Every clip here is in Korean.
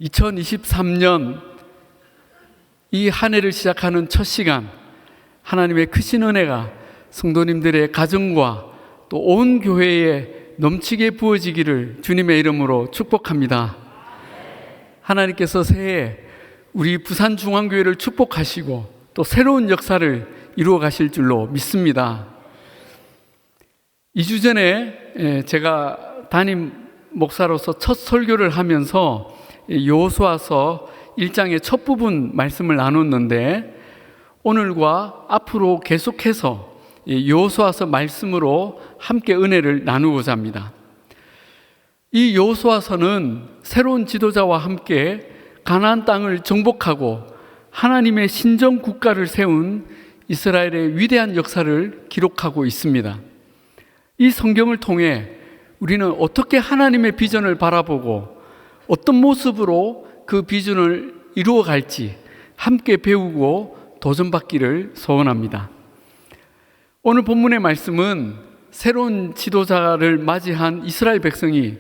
2023년 이 한 해를 시작하는 첫 시간, 하나님의 크신 은혜가 성도님들의 가정과 또 온 교회에 넘치게 부어지기를 주님의 이름으로 축복합니다. 하나님께서 새해 우리 부산중앙교회를 축복하시고 또 새로운 역사를 이루어 가실 줄로 믿습니다. 2주 전에 제가 담임 목사로서 첫 설교를 하면서 여호수아서 1장의 첫 부분 말씀을 나눴는데, 오늘과 앞으로 계속해서 여호수아서 말씀으로 함께 은혜를 나누고자 합니다. 이 여호수아서는 새로운 지도자와 함께 가나안 땅을 정복하고 하나님의 신정 국가를 세운 이스라엘의 위대한 역사를 기록하고 있습니다. 이 성경을 통해 우리는 어떻게 하나님의 비전을 바라보고 어떤 모습으로 그 비전을 이루어 갈지 함께 배우고 도전받기를 소원합니다. 오늘 본문의 말씀은 새로운 지도자를 맞이한 이스라엘 백성이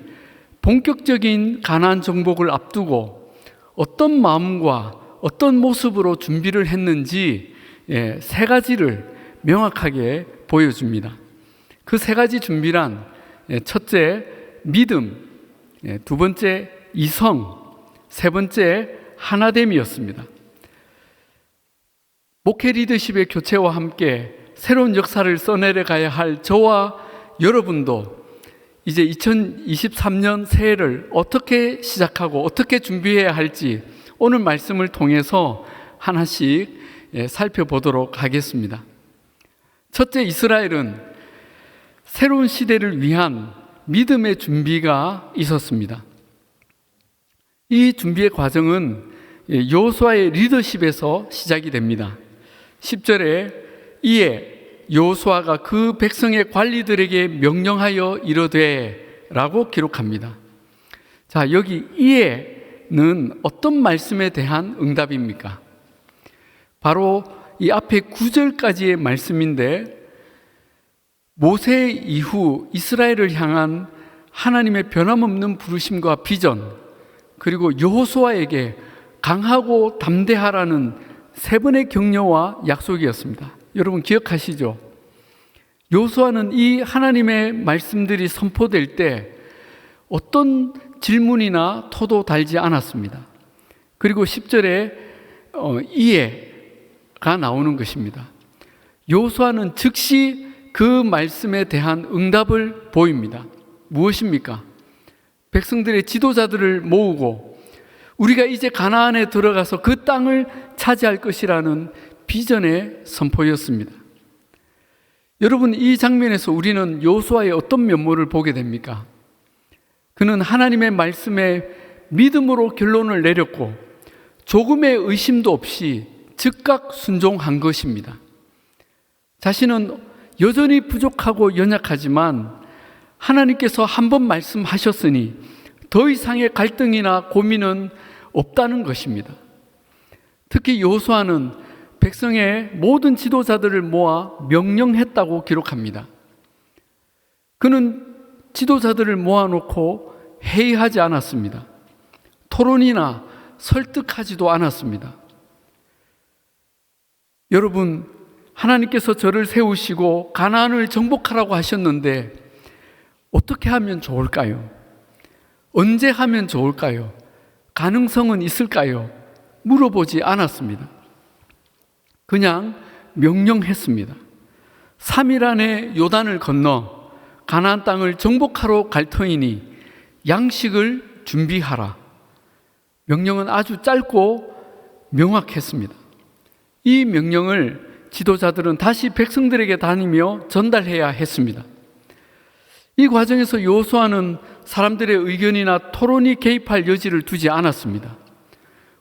본격적인 가나안 정복을 앞두고 어떤 마음과 어떤 모습으로 준비를 했는지 세 가지를 명확하게 보여줍니다. 그 세 가지 준비란 첫째, 믿음, 두 번째, 이성, 세 번째, 하나됨이었습니다. 목회 리더십의 교체와 함께 새로운 역사를 써내려 가야 할 저와 여러분도 이제 2023년 새해를 어떻게 시작하고 어떻게 준비해야 할지 오늘 말씀을 통해서 하나씩 살펴보도록 하겠습니다. 첫째, 이스라엘은 새로운 시대를 위한 믿음의 준비가 있었습니다. 이 준비의 과정은 여호수아의 리더십에서 시작이 됩니다. 10절에 이에 여호수아가 그 백성의 관리들에게 명령하여 이르되 라고 기록합니다. 자, 여기 이에는 어떤 말씀에 대한 응답입니까? 바로 이 앞에 9절까지의 말씀인데, 모세 이후 이스라엘을 향한 하나님의 변함없는 부르심과 비전, 그리고 여호수아에게 강하고 담대하라는 세 번의 격려와 약속이었습니다. 여러분 기억하시죠? 여호수아는 이 하나님의 말씀들이 선포될 때 어떤 질문이나 토도 달지 않았습니다. 그리고 10절에 이해가 나오는 것입니다. 여호수아는 즉시 그 말씀에 대한 응답을 보입니다. 무엇입니까? 백성들의 지도자들을 모으고 우리가 이제 가나안에 들어가서 그 땅을 차지할 것이라는 비전의 선포였습니다. 여러분, 이 장면에서 우리는 여호수아의 어떤 면모를 보게 됩니까? 그는 하나님의 말씀에 믿음으로 결론을 내렸고 조금의 의심도 없이 즉각 순종한 것입니다. 자신은 여전히 부족하고 연약하지만 하나님께서 한 번 말씀하셨으니 더 이상의 갈등이나 고민은 없다는 것입니다. 특히 여호수아는 백성의 모든 지도자들을 모아 명령했다고 기록합니다. 그는 지도자들을 모아놓고 회의하지 않았습니다. 토론이나 설득하지도 않았습니다. 여러분, 하나님께서 저를 세우시고 가나안을 정복하라고 하셨는데 어떻게 하면 좋을까요? 언제 하면 좋을까요? 가능성은 있을까요? 물어보지 않았습니다. 그냥 명령했습니다. 3일 안에 요단을 건너 가나안 땅을 정복하러 갈 터이니 양식을 준비하라. 명령은 아주 짧고 명확했습니다. 이 명령을 지도자들은 다시 백성들에게 다니며 전달해야 했습니다. 이 과정에서 여호수아는 사람들의 의견이나 토론이 개입할 여지를 두지 않았습니다.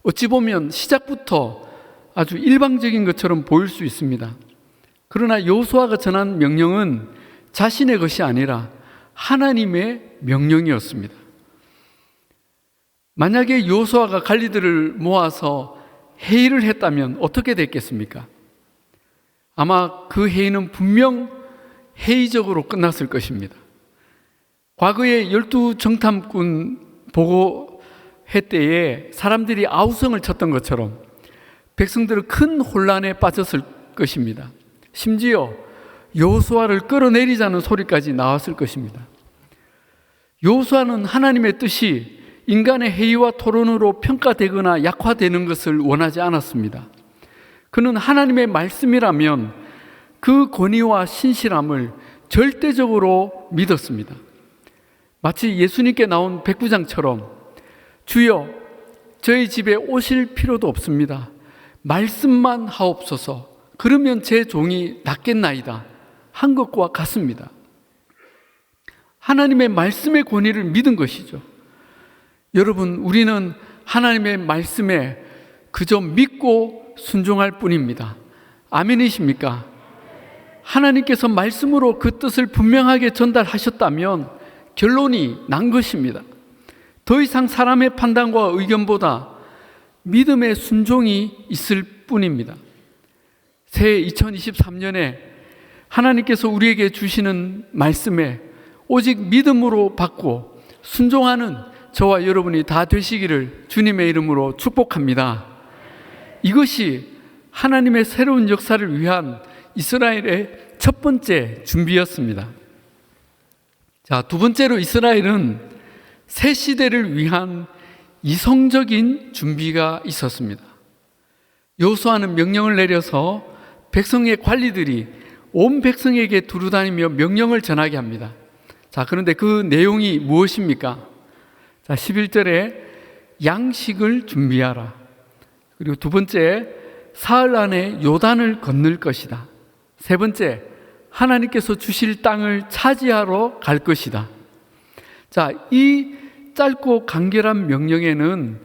어찌 보면 시작부터 아주 일방적인 것처럼 보일 수 있습니다. 그러나 여호수아가 전한 명령은 자신의 것이 아니라 하나님의 명령이었습니다. 만약에 여호수아가 관리들을 모아서 회의를 했다면 어떻게 됐겠습니까? 아마 그 회의는 분명 회의적으로 끝났을 것입니다. 과거에 12 정탐꾼 보고 해 때에 사람들이 아우성을 쳤던 것처럼 백성들은 큰 혼란에 빠졌을 것입니다. 심지어 여호수아를 끌어내리자는 소리까지 나왔을 것입니다. 여호수아는 하나님의 뜻이 인간의 회의와 토론으로 평가되거나 약화되는 것을 원하지 않았습니다. 그는 하나님의 말씀이라면 그 권위와 신실함을 절대적으로 믿었습니다. 마치 예수님께 나온 백부장처럼 주여 저희 집에 오실 필요도 없습니다. 말씀만 하옵소서. 그러면 제 종이 낫겠나이다 한 것과 같습니다. 하나님의 말씀의 권위를 믿은 것이죠. 여러분, 우리는 하나님의 말씀에 그저 믿고 순종할 뿐입니다. 아멘이십니까? 하나님께서 말씀으로 그 뜻을 분명하게 전달하셨다면 결론이 난 것입니다. 더 이상 사람의 판단과 의견보다 믿음의 순종이 있을 뿐입니다. 새해 2023년에 하나님께서 우리에게 주시는 말씀에 오직 믿음으로 받고 순종하는 저와 여러분이 다 되시기를 주님의 이름으로 축복합니다. 이것이 하나님의 새로운 역사를 위한 이스라엘의 첫 번째 준비였습니다. 자, 두 번째로 이스라엘은 새 시대를 위한 이성적인 준비가 있었습니다. 여호수아는 명령을 내려서 백성의 관리들이 온 백성에게 두루다니며 명령을 전하게 합니다. 자, 그런데 그 내용이 무엇입니까? 자, 11절에 양식을 준비하라. 그리고 두 번째, 사흘 안에 요단을 건널 것이다. 세 번째, 하나님께서 주실 땅을 차지하러 갈 것이다. 자, 이 짧고 간결한 명령에는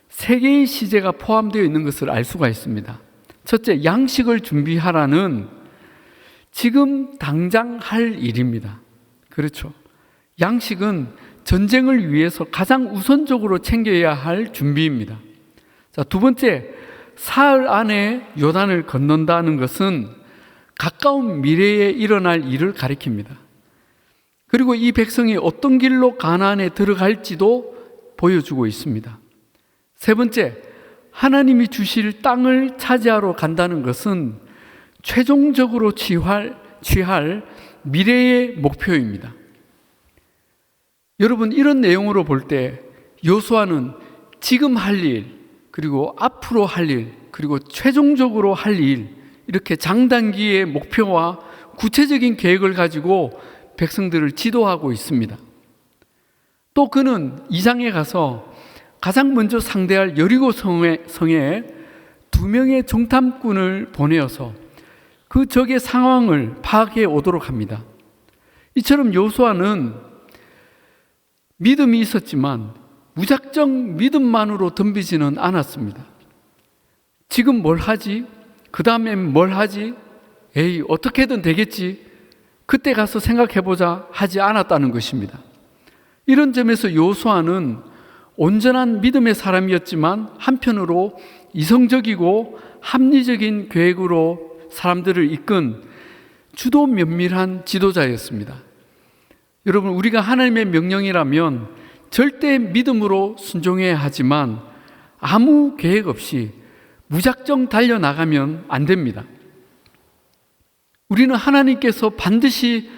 세 개의 시제가 포함되어 있는 것을 알 수가 있습니다. 첫째, 양식을 준비하라는 지금 당장 할 일입니다. 그렇죠. 양식은 전쟁을 위해서 가장 우선적으로 챙겨야 할 준비입니다. 자, 두 번째, 사흘 안에 요단을 건넌다는 것은 가까운 미래에 일어날 일을 가리킵니다. 그리고 이 백성이 어떤 길로 가나안에 들어갈지도 보여주고 있습니다. 세 번째, 하나님이 주실 땅을 차지하러 간다는 것은 최종적으로 취할 미래의 목표입니다. 여러분, 이런 내용으로 볼 때 여호수아는 지금 할 일, 그리고 앞으로 할 일, 그리고 최종적으로 할 일, 이렇게 장단기의 목표와 구체적인 계획을 가지고 백성들을 지도하고 있습니다. 또 그는 2장에 가서 가장 먼저 상대할 여리고 성에 2명의 정탐꾼을 보내어서 그 적의 상황을 파악해 오도록 합니다. 이처럼 여호수아는 믿음이 있었지만 무작정 믿음만으로 덤비지는 않았습니다. 지금 뭘 하지? 그 다음엔 뭘 하지? 에이, 어떻게든 되겠지. 그때 가서 생각해보자 하지 않았다는 것입니다. 이런 점에서 여호수아는 온전한 믿음의 사람이었지만 한편으로 이성적이고 합리적인 계획으로 사람들을 이끈 주도 면밀한 지도자였습니다. 여러분, 우리가 하나님의 명령이라면 절대 믿음으로 순종해야 하지만 아무 계획 없이 무작정 달려나가면 안 됩니다. 우리는 하나님께서 반드시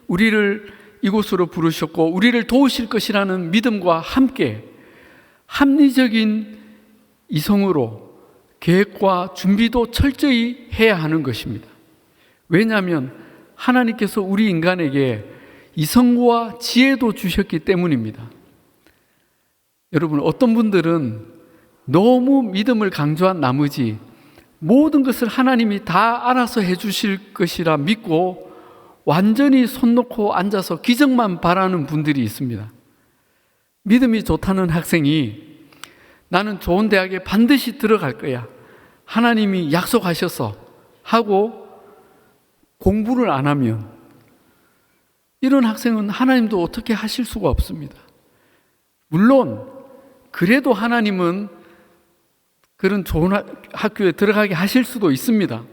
우리를 이곳으로 부르셨고 우리를 도우실 것이라는 믿음과 함께 합리적인 이성으로 계획과 준비도 철저히 해야 하는 것입니다. 왜냐하면 하나님께서 우리 인간에게 이성과 지혜도 주셨기 때문입니다. 여러분, 어떤 분들은 너무 믿음을 강조한 나머지 모든 것을 하나님이 다 알아서 해주실 것이라 믿고 완전히 손 놓고 앉아서 기적만 바라는 분들이 있습니다. 믿음이 좋다는 학생이 나는 좋은 대학에 반드시 들어갈 거야, 하나님이 약속하셔서 하고 공부를 안 하면 이런 학생은 하나님도 어떻게 하실 수가 없습니다. 물론 그래도 하나님은 그런 좋은 학교에 들어가게 하실 수도 있습니다.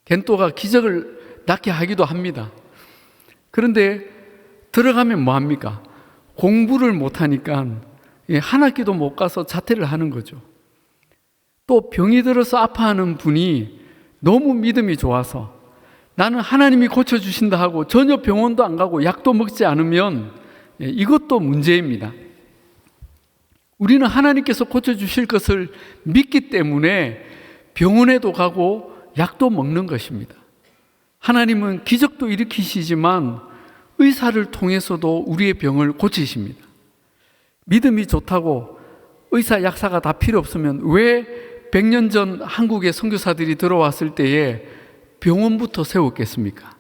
겐또가 기적을 낳게 하기도 합니다. 그런데 들어가면 뭐합니까? 공부를 못하니까 한 학기도 못 가서 자퇴를 하는 거죠. 또 병이 들어서 아파하는 분이 너무 믿음이 좋아서 나는 하나님이 고쳐주신다 하고 전혀 병원도 안 가고 약도 먹지 않으면 이것도 문제입니다. 우리는 하나님께서 고쳐주실 것을 믿기 때문에 병원에도 가고 약도 먹는 것입니다. 하나님은 기적도 일으키시지만 의사를 통해서도 우리의 병을 고치십니다. 믿음이 좋다고 의사 약사가 다 필요 없으면 왜 100년 전 한국에 선교사들이 들어왔을 때에 병원부터 세웠겠습니까?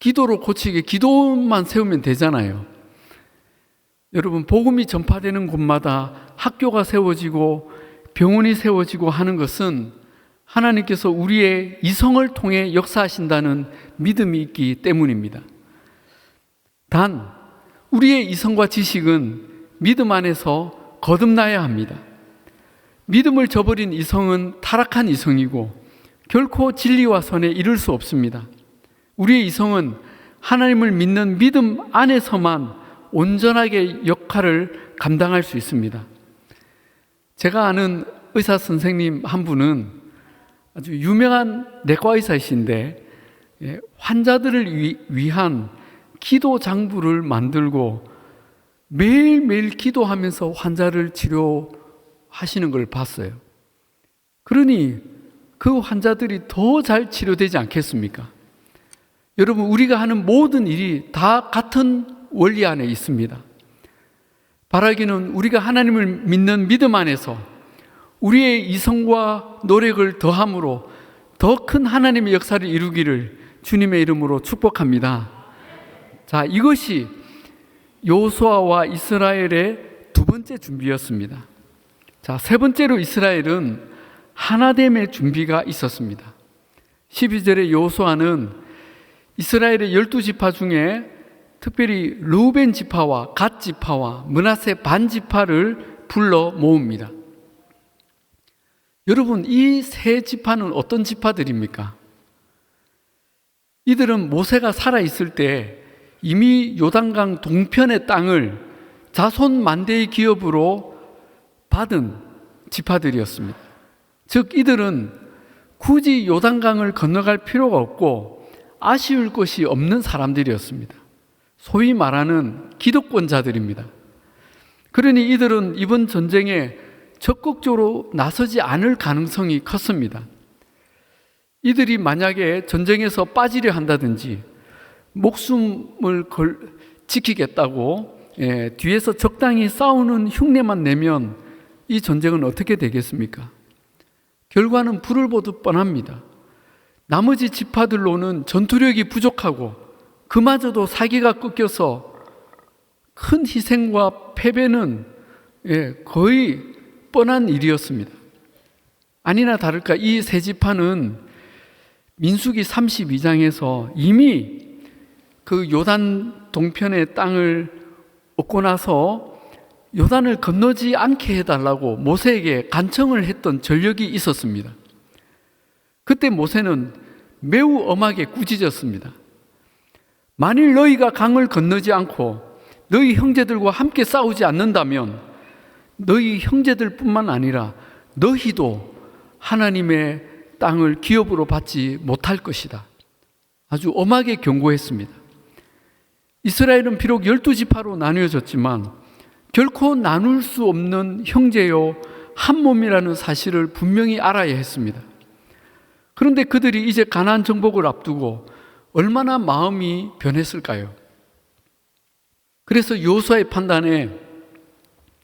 기도로 고치게 기도만 세우면 되잖아요. 여러분, 복음이 전파되는 곳마다 학교가 세워지고 병원이 세워지고 하는 것은 하나님께서 우리의 이성을 통해 역사하신다는 믿음이 있기 때문입니다. 단, 우리의 이성과 지식은 믿음 안에서 거듭나야 합니다. 믿음을 저버린 이성은 타락한 이성이고 결코 진리와 선에 이를 수 없습니다. 우리의 이성은 하나님을 믿는 믿음 안에서만 온전하게 역할을 감당할 수 있습니다. 제가 아는 의사 선생님 한 분은 아주 유명한 내과 의사이신데 환자들을 위한 기도 장부를 만들고 매일매일 기도하면서 환자를 치료하시는 걸 봤어요. 그러니 그 환자들이 더 잘 치료되지 않겠습니까? 여러분, 우리가 하는 모든 일이 다 같은 원리 안에 있습니다. 바라기는 우리가 하나님을 믿는 믿음 안에서 우리의 이성과 노력을 더함으로 더 큰 하나님의 역사를 이루기를 주님의 이름으로 축복합니다. 자, 이것이 여호수아와 이스라엘의 두 번째 준비였습니다. 자, 세 번째로 이스라엘은 하나됨의 준비가 있었습니다. 12절에 여호수아는 이스라엘의 12지파 중에 특별히 르우벤 지파와 갓 지파와 므낫세 반 지파를 불러 모읍니다. 여러분, 이 세 지파는 어떤 지파들입니까? 이들은 모세가 살아있을 때 이미 요단강 동편의 땅을 자손 만대의 기업으로 받은 지파들이었습니다. 즉, 이들은 굳이 요단강을 건너갈 필요가 없고 아쉬울 것이 없는 사람들이었습니다. 소위 말하는 기득권자들입니다. 그러니 이들은 이번 전쟁에 적극적으로 나서지 않을 가능성이 컸습니다. 이들이 만약에 전쟁에서 빠지려 한다든지 목숨을 지키겠다고 뒤에서 적당히 싸우는 흉내만 내면 이 전쟁은 어떻게 되겠습니까? 결과는 불을 보듯 뻔합니다. 나머지 지파들로는 전투력이 부족하고 그마저도 사기가 꺾여서 큰 희생과 패배는 거의 뻔한 일이었습니다. 아니나 다를까 이 세 지파는 민수기 32장에서 이미 그 요단 동편의 땅을 얻고 나서 요단을 건너지 않게 해달라고 모세에게 간청을 했던 전력이 있었습니다. 그때 모세는 매우 엄하게 꾸짖었습니다. 만일 너희가 강을 건너지 않고 너희 형제들과 함께 싸우지 않는다면 너희 형제들뿐만 아니라 너희도 하나님의 땅을 기업으로 받지 못할 것이다. 아주 엄하게 경고했습니다. 이스라엘은 비록 12지파로 나뉘어졌지만 결코 나눌 수 없는 형제요 한 몸이라는 사실을 분명히 알아야 했습니다. 그런데 그들이 이제 가나안 정복을 앞두고 얼마나 마음이 변했을까요? 그래서 여호수아의 판단에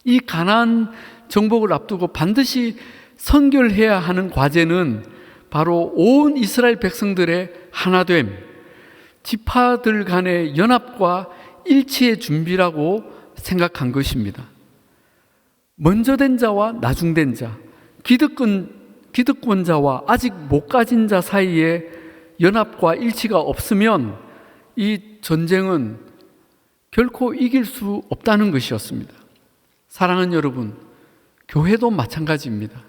이 가나안 정복을 앞두고 반드시 선결해야 하는 과제는 바로 온 이스라엘 백성들의 하나됨, 지파들 간의 연합과 일치의 준비라고 생각한 것입니다. 먼저 된 자와 나중된 자, 기득권자와 아직 못 가진 자 사이에 연합과 일치가 없으면 이 전쟁은 결코 이길 수 없다는 것이었습니다. 사랑하는 여러분, 교회도 마찬가지입니다.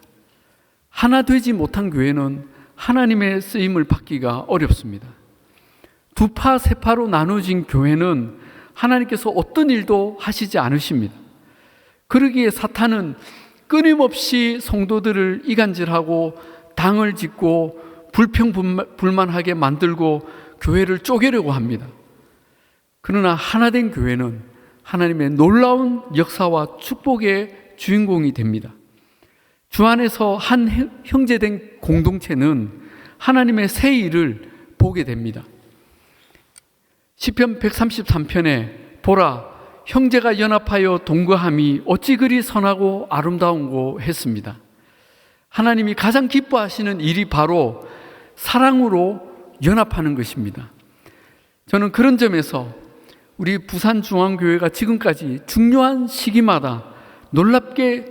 하나 되지 못한 교회는 하나님의 쓰임을 받기가 어렵습니다. 두 파, 세 파로 나눠진 교회는 하나님께서 어떤 일도 하시지 않으십니다. 그러기에 사탄은 끊임없이 성도들을 이간질하고 당을 짓고 불평불만하게 만들고 교회를 쪼개려고 합니다. 그러나 하나된 교회는 하나님의 놀라운 역사와 축복의 주인공이 됩니다. 주 안에서 한 형제된 공동체는 하나님의 새 일을 보게 됩니다. 시편 133편에 보라, 형제가 연합하여 동거함이 어찌 그리 선하고 아름다운고 했습니다. 하나님이 가장 기뻐하시는 일이 바로 사랑으로 연합하는 것입니다. 저는 그런 점에서 우리 부산중앙교회가 지금까지 중요한 시기마다 놀랍게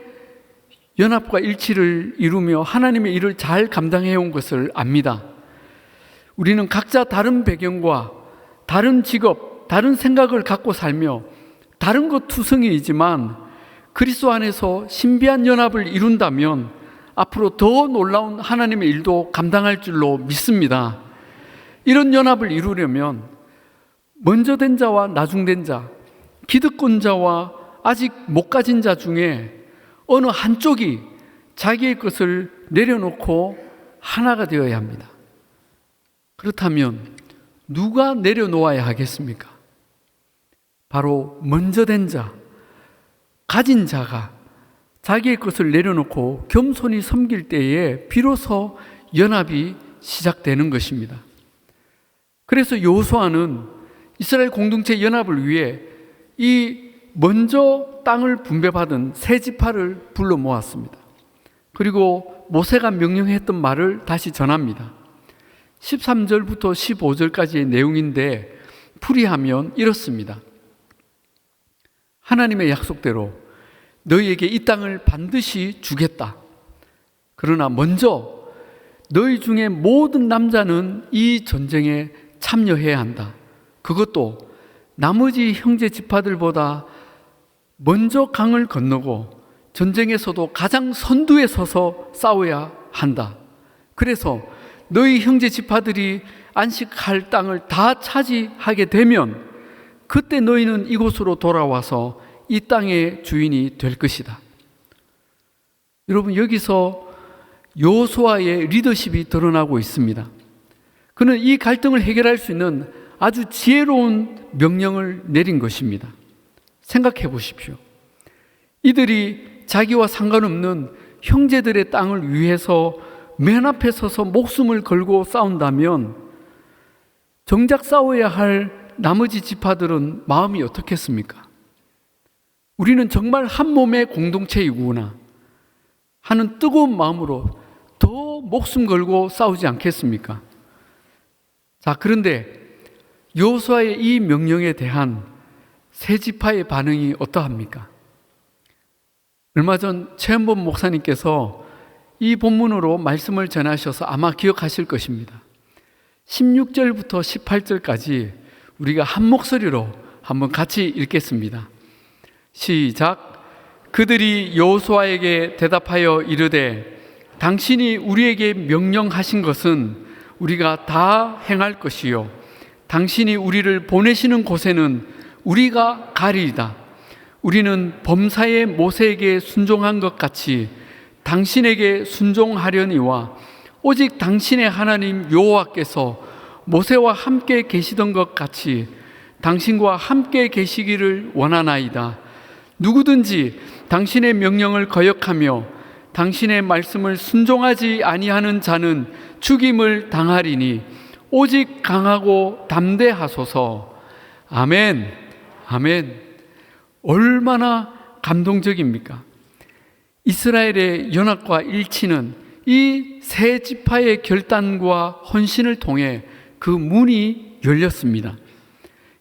연합과 일치를 이루며 하나님의 일을 잘 감당해온 것을 압니다. 우리는 각자 다른 배경과 다른 직업, 다른 생각을 갖고 살며 다른 것 투성이이지만 그리스도 안에서 신비한 연합을 이룬다면 앞으로 더 놀라운 하나님의 일도 감당할 줄로 믿습니다. 이런 연합을 이루려면 먼저 된 자와 나중된 자, 기득권자와 아직 못 가진 자 중에 어느 한쪽이 자기의 것을 내려놓고 하나가 되어야 합니다. 그렇다면 누가 내려놓아야 하겠습니까? 바로 먼저 된 자, 가진 자가 자기의 것을 내려놓고 겸손히 섬길 때에 비로소 연합이 시작되는 것입니다. 그래서 여호수아는 이스라엘 공동체 연합을 위해 이 먼저 땅을 분배받은 세 지파를 불러 모았습니다. 그리고 모세가 명령했던 말을 다시 전합니다. 13절부터 15절까지의 내용인데 풀이하면 이렇습니다. 하나님의 약속대로 너희에게 이 땅을 반드시 주겠다. 그러나 먼저 너희 중에 모든 남자는 이 전쟁에 참여해야 한다. 그것도 나머지 형제 지파들보다 먼저 강을 건너고 전쟁에서도 가장 선두에 서서 싸워야 한다. 그래서 너희 형제 지파들이 안식할 땅을 다 차지하게 되면 그때 너희는 이곳으로 돌아와서 이 땅의 주인이 될 것이다. 여러분, 여기서 여호수아의 리더십이 드러나고 있습니다. 그는 이 갈등을 해결할 수 있는 아주 지혜로운 명령을 내린 것입니다. 생각해 보십시오. 이들이 자기와 상관없는 형제들의 땅을 위해서 맨 앞에 서서 목숨을 걸고 싸운다면 정작 싸워야 할 나머지 지파들은 마음이 어떻겠습니까? 우리는 정말 한 몸의 공동체이구나 하는 뜨거운 마음으로 더 목숨 걸고 싸우지 않겠습니까? 자, 그런데 여호수아의 이 명령에 대한 세 지파의 반응이 어떠합니까? 얼마 전 최현범 목사님께서 이 본문으로 말씀을 전하셔서 아마 기억하실 것입니다. 16절부터 18절까지 우리가 한 목소리로 한번 같이 읽겠습니다. 시작. 그들이 여호수아에게 대답하여 이르되 당신이 우리에게 명령하신 것은 우리가 다 행할 것이요 당신이 우리를 보내시는 곳에는 우리가 가리이다. 우리는 범사의 모세에게 순종한 것 같이 당신에게 순종하려니와 오직 당신의 하나님 여호와께서 모세와 함께 계시던 것 같이 당신과 함께 계시기를 원하나이다. 누구든지 당신의 명령을 거역하며 당신의 말씀을 순종하지 아니하는 자는 죽임을 당하리니 오직 강하고 담대하소서. 아멘. 아멘. 얼마나 감동적입니까? 이스라엘의 연합과 일치는 이 세 지파의 결단과 헌신을 통해 그 문이 열렸습니다.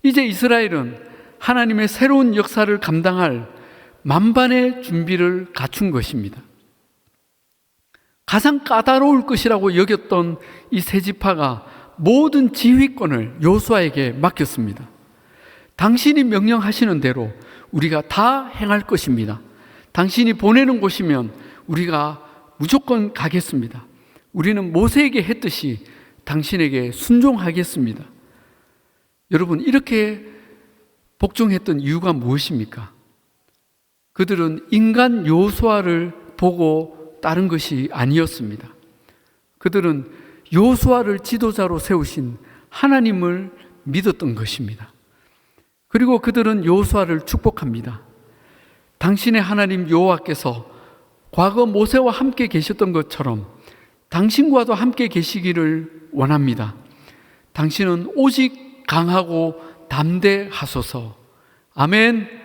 이제 이스라엘은 하나님의 새로운 역사를 감당할 만반의 준비를 갖춘 것입니다. 가장 까다로울 것이라고 여겼던 이 세 지파가 모든 지휘권을 여호수아에게 맡겼습니다. 당신이 명령하시는 대로 우리가 다 행할 것입니다. 당신이 보내는 곳이면 우리가 무조건 가겠습니다. 우리는 모세에게 했듯이 당신에게 순종하겠습니다. 여러분, 이렇게 복종했던 이유가 무엇입니까? 그들은 인간 여호수아를 보고 따른 것이 아니었습니다. 그들은 여호수아를 지도자로 세우신 하나님을 믿었던 것입니다. 그리고 그들은 여호수아를 축복합니다. 당신의 하나님 여호와께서 과거 모세와 함께 계셨던 것처럼 당신과도 함께 계시기를 원합니다. 당신은 오직 강하고 담대하소서. 아멘.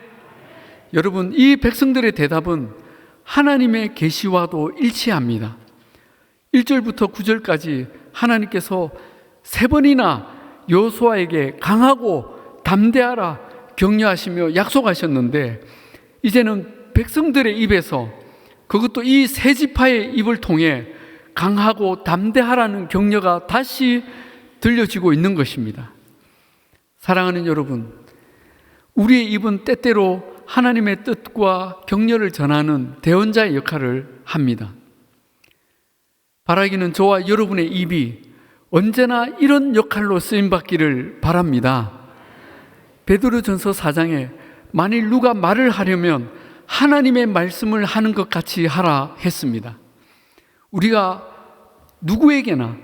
여러분, 이 백성들의 대답은 하나님의 계시와도 일치합니다. 1절부터 9절까지 하나님께서 3번이나 여호수아에게 강하고 담대하라 격려하시며 약속하셨는데, 이제는 백성들의 입에서, 그것도 이 세 지파의 입을 통해 강하고 담대하라는 격려가 다시 들려지고 있는 것입니다. 사랑하는 여러분, 우리의 입은 때때로 하나님의 뜻과 격려를 전하는 대언자의 역할을 합니다. 바라기는 저와 여러분의 입이 언제나 이런 역할로 쓰임받기를 바랍니다. 베드로전서 4장에 만일 누가 말을 하려면 하나님의 말씀을 하는 것 같이 하라 했습니다. 우리가 누구에게나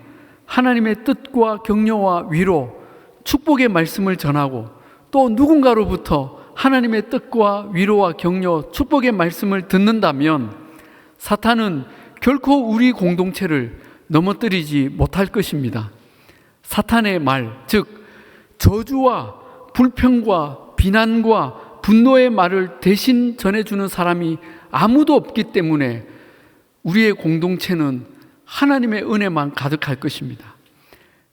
하나님의 뜻과 격려와 위로, 축복의 말씀을 전하고 또 누군가로부터 하나님의 뜻과 위로와 격려, 축복의 말씀을 듣는다면 사탄은 결코 우리 공동체를 넘어뜨리지 못할 것입니다. 사탄의 말, 즉 저주와 불평과 비난과 분노의 말을 대신 전해주는 사람이 아무도 없기 때문에 우리의 공동체는 하나님의 은혜만 가득할 것입니다.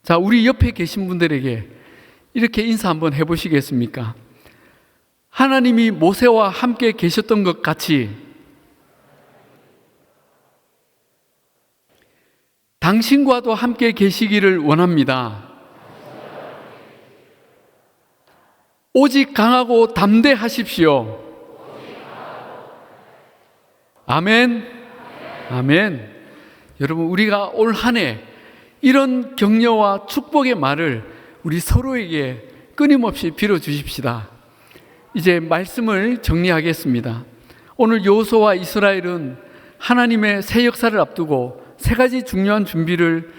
자, 우리 옆에 계신 분들에게 이렇게 인사 한번 해보시겠습니까? 하나님이 모세와 함께 계셨던 것 같이 당신과도 함께 계시기를 원합니다. 오직 강하고 담대하십시오. 아멘. 아멘. 여러분, 우리가 올 한 해 이런 격려와 축복의 말을 우리 서로에게 끊임없이 빌어주십시다. 이제 말씀을 정리하겠습니다. 오늘 여호수아와 이스라엘은 하나님의 새 역사를 앞두고 3가지 중요한 준비를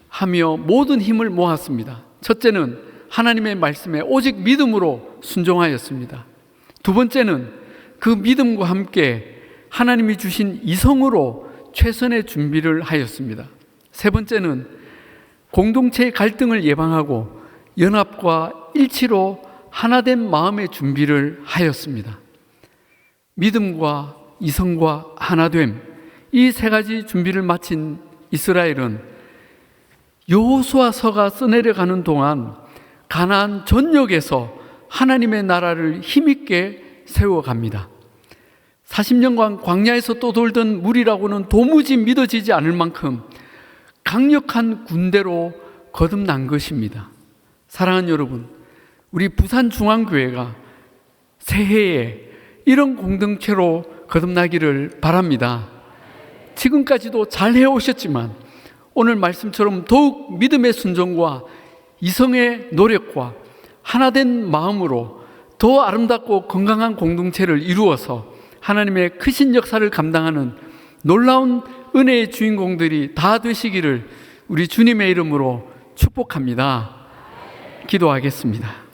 하며 모든 힘을 모았습니다. 첫째는 하나님의 말씀에 오직 믿음으로 순종하였습니다. 두 번째는 그 믿음과 함께 하나님이 주신 이성으로 최선의 준비를 하였습니다. 세 번째는 공동체의 갈등을 예방하고 연합과 일치로 하나된 마음의 준비를 하였습니다. 믿음과 이성과 하나됨, 이 3가지 준비를 마친 이스라엘은 여호수아서가 써내려가는 동안 가나안 전역에서 하나님의 나라를 힘있게 세워갑니다. 40년간 광야에서 떠돌던 무리라고는 도무지 믿어지지 않을 만큼 강력한 군대로 거듭난 것입니다. 사랑하는 여러분, 우리 부산중앙교회가 새해에 이런 공동체로 거듭나기를 바랍니다. 지금까지도 잘 해오셨지만 오늘 말씀처럼 더욱 믿음의 순종과 이성의 노력과 하나된 마음으로 더 아름답고 건강한 공동체를 이루어서 하나님의 크신 역사를 감당하는 놀라운 은혜의 주인공들이 다 되시기를 우리 주님의 이름으로 축복합니다. 기도하겠습니다.